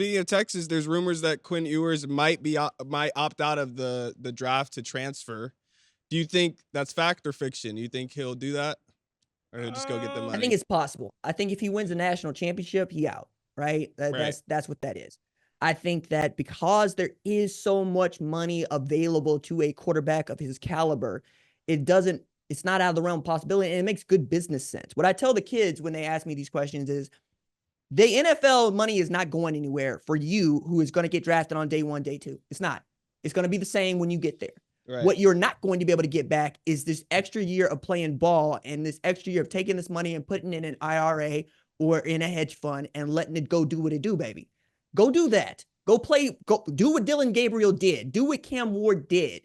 Speaking of Texas, there's rumors that Quinn Ewers might opt out of the draft to transfer. Do you think that's fact or fiction? Do you think he'll do that, or he'll just go get the money? I think it's possible. I think if he wins a national championship, he out. Right? Right. That's what that is. I think that because there is so much money available to a quarterback of his caliber, it's not out of the realm of possibility, and it makes good business sense. What I tell the kids when they ask me these questions is, the NFL money is not going anywhere for you who is going to get drafted on day 1, day 2. It's not. It's going to be the same when you get there. Right. What you're not going to be able to get back is this extra year of playing ball and this extra year of taking this money and putting it in an IRA or in a hedge fund and letting it go do what it do, baby. Go do that. Go do what Dylan Gabriel did. Do what Cam Ward did.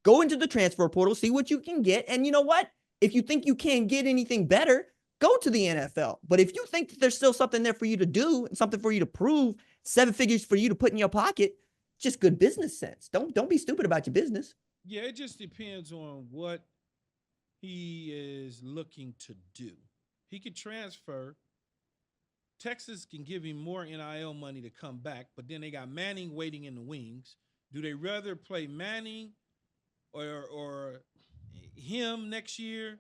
Go into the transfer portal, see what you can get. And you know what? If you think you can't get anything better, go to the NFL. But if you think that there's still something there for you to do and something for you to prove, 7 figures for you to put in your pocket, just good business sense. Don't be stupid about your business. Yeah, it just depends on what he is looking to do. He could transfer. Texas can give him more NIL money to come back, but then they got Manning waiting in the wings. Do they rather play Manning or him next year?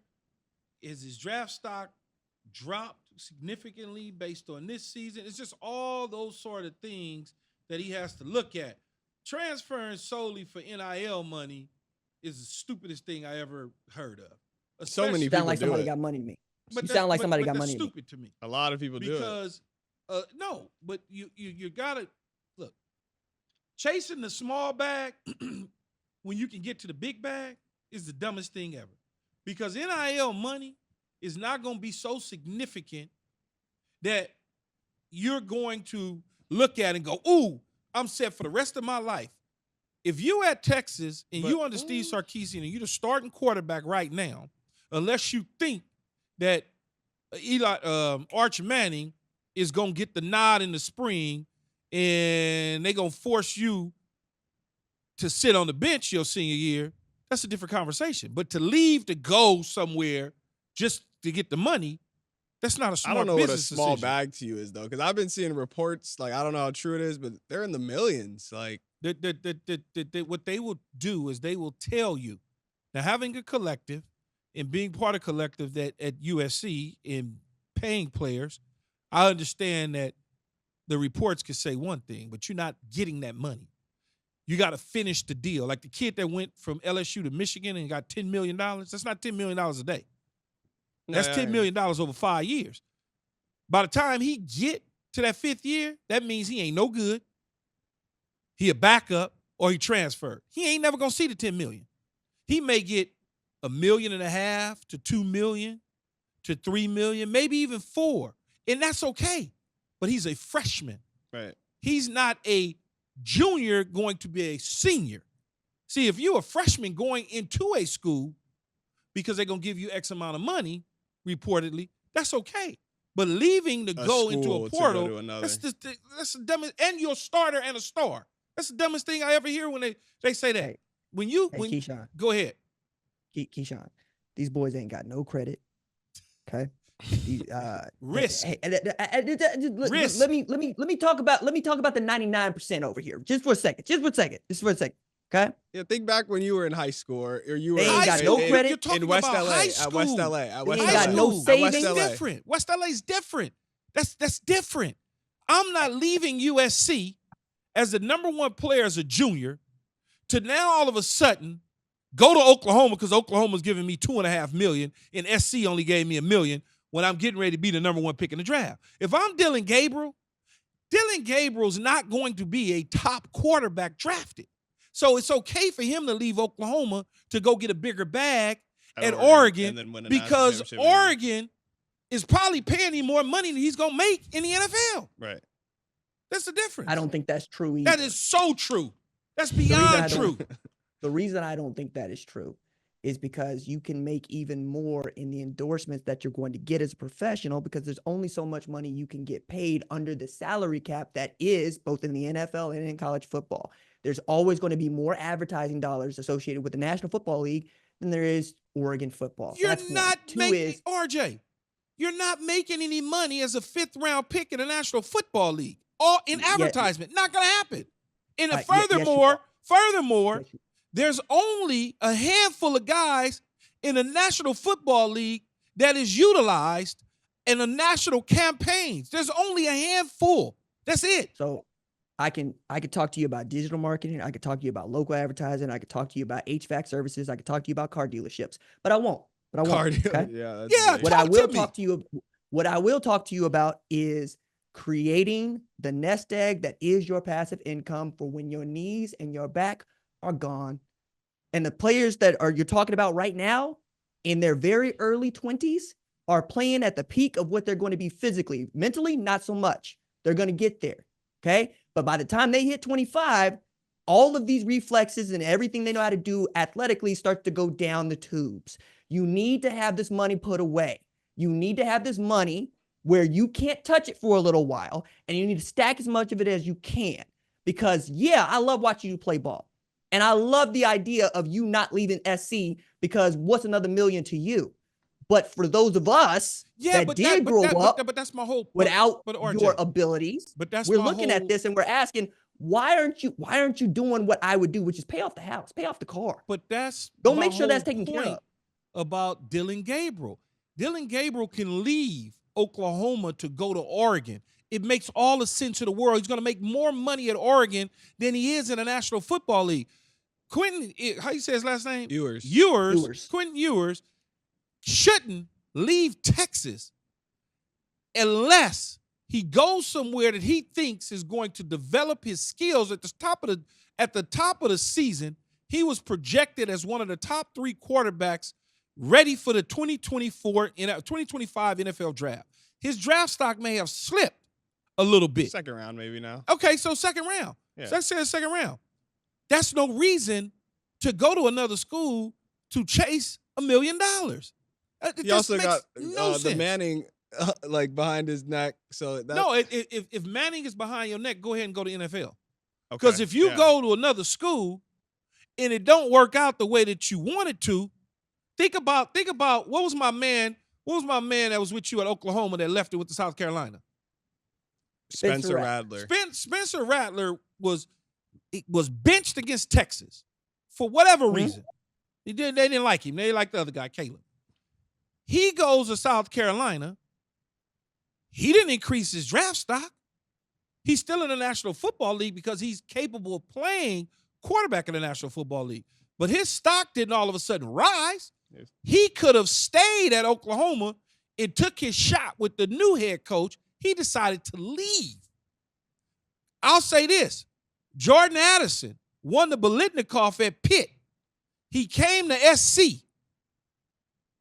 Is his draft stock dropped significantly based on this season? It's just all those sort of things that he has to look at. Transferring solely for NIL money is the stupidest thing I ever heard of. So many people sound like do somebody it. got money to me. But You sound like somebody got that's money to me. stupid to me. A lot of people do it. Because no, but you gotta look. Chasing the small bag when you can get to the big bag is the dumbest thing ever. Because NIL money is not going to be so significant that you're going to look at and go, ooh, I'm set for the rest of my life. If you at Texas and you under Steve Sarkisian and you're the starting quarterback right now, unless you think that Arch Manning is going to get the nod in the spring and they're going to force you to sit on the bench your senior year, that's a different conversation. But to leave to go somewhere just to get the money, that's not a smart business I don't know what a small decision. bag to you is, though, because I've been seeing reports, like, I don't know how true it is, but they're in the millions. Like, What they will do is they will tell you. Now, having a collective and being part of collective that at USC and paying players, I understand that the reports could say one thing, but you're not getting that money. You got to finish the deal. Like the kid that went from LSU to Michigan and got $10 million, that's not $10 million a day. That's $10 million over 5 years. By the time he get to that 5th year, that means he ain't no good. He a backup or he transferred. He ain't never going to see the $10 million. He may get $1.5 million to $2 million to $3 million, maybe even $4 million. And that's okay. But he's a freshman. right. He's not a junior going to be a senior. See, if you're a freshman going into a school because they're going to give you X amount of money, reportedly, that's okay. But leaving to go into a portal, that's the dumbest, and you're a starter and a star. That's the dumbest thing I ever hear when they say that. Keyshawn, go ahead. Keyshawn, these boys ain't got no credit. Okay. Risk. Risk. Let me talk about the 99% over here. Just for a second. Okay. Yeah, think back when you were in high school or you were They ain't got no credit in West LA. At West LA. At West They LA. ain't got no savings. West LA. Different. West LA is different. That's different. I'm not leaving USC as the number one player as a junior to now all of a sudden go to Oklahoma because Oklahoma's giving me $2.5 million and SC only gave me $1 million when I'm getting ready to be the number one pick in the draft. If I'm Dylan Gabriel's not going to be a top quarterback drafted. So it's okay for him to leave Oklahoma to go get a bigger bag at Oregon because Oregon is probably paying him more money than he's going to make in the NFL. Right. That's the difference. I don't think that's true either. That is so true. That's beyond true. The reason I don't think that is true is because you can make even more in the endorsements that you're going to get as a professional because there's only so much money you can get paid under the salary cap that is both in the NFL and in college football. There's always going to be more advertising dollars associated with the National Football League than there is Oregon football. You're not making any money as a 5th round pick in the National Football League. all in Yeah. advertisement. Not going to happen. And Yes, you are. furthermore, Yes, you- there's only a handful of guys in the National Football League that is utilized in the national campaigns. There's only a handful. That's it. So I could talk to you about digital marketing. I could talk to you about local advertising. I could talk to you about HVAC services. I could talk to you about car dealerships, but I won't. Cardio. Okay? Yeah. That's Yeah, great. What I will to me. talk to you, what I will talk to you about is creating the nest egg that is your passive income for when your knees and your back are gone. And the players that you're talking about right now in their very early 20s are playing at the peak of what they're going to be physically. Mentally, not so much. They're going to get there. Okay. But by the time they hit 25, all of these reflexes and everything they know how to do athletically starts to go down the tubes. You need to have this money put away. You need to have this money where you can't touch it for a little while, and you need to stack as much of it as you can. Because, yeah, I love watching you play ball. And I love the idea of you not leaving SC because what's another million to you? But for those of us that did grow up but that's my whole without but RJ, your abilities, but that's we're my looking at whole- this and we're asking, why aren't you doing what I would do, which is pay off the house, pay off the car? But that's Go my make sure that's whole taken care point of. about Dylan Gabriel. Dylan Gabriel can leave Oklahoma to go to Oregon. It makes all the sense in the world. He's going to make more money at Oregon than he is in the National Football League. Quinn, how you say his last name? Ewers. Quinn Ewers shouldn't leave Texas unless he goes somewhere that he thinks is going to develop his skills. At the top of the season, he was projected as one of the top 3 quarterbacks ready for the 2025 NFL draft. His draft stock may have slipped a little bit. Second round, maybe now. Okay, so second round. Yeah. So let's say second round. That's no reason to go to another school to chase $1 million. He also got no the sense. Manning like behind his neck. So that, No, if Manning is behind your neck, go ahead and go to NFL. okay, Because if you yeah. go to another school and it don't work out the way that you wanted to, think about what was my man that was with you at Oklahoma that left it with the South Carolina? Spencer Rattler. Spencer Rattler was benched against Texas for whatever reason. They didn't like him. They liked the other guy, Caleb. He goes to South Carolina. He didn't increase his draft stock. He's still in the National Football League because he's capable of playing quarterback in the National Football League. But his stock didn't all of a sudden rise. Yes. He could have stayed at Oklahoma and took his shot with the new head coach. He decided to leave. I'll say this. Jordan Addison won the Biletnikoff at Pitt. He came to SC.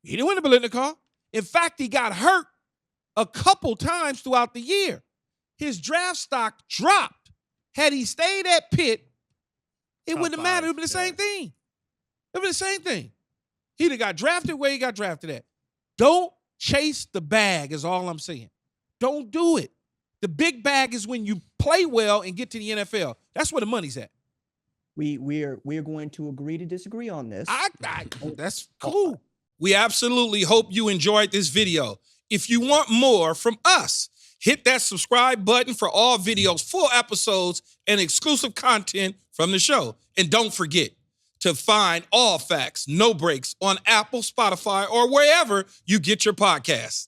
He didn't win the Biletnikoff. In fact, he got hurt a couple times throughout the year. His draft stock dropped. Had he stayed at Pitt, it Top wouldn't have mattered. It would have been the five, same thing. It would have been the same thing. He'd have got drafted where he got drafted at. Don't chase the bag is all I'm saying. Don't do it. The big bag is when you play well and get to the NFL. That's where the money's at. We're going to agree to disagree on this. That's cool. We absolutely hope you enjoyed this video. If you want more from us, hit that subscribe button for all videos, full episodes, and exclusive content from the show. And don't forget to find All Facts, No Breaks on Apple, Spotify, or wherever you get your podcasts.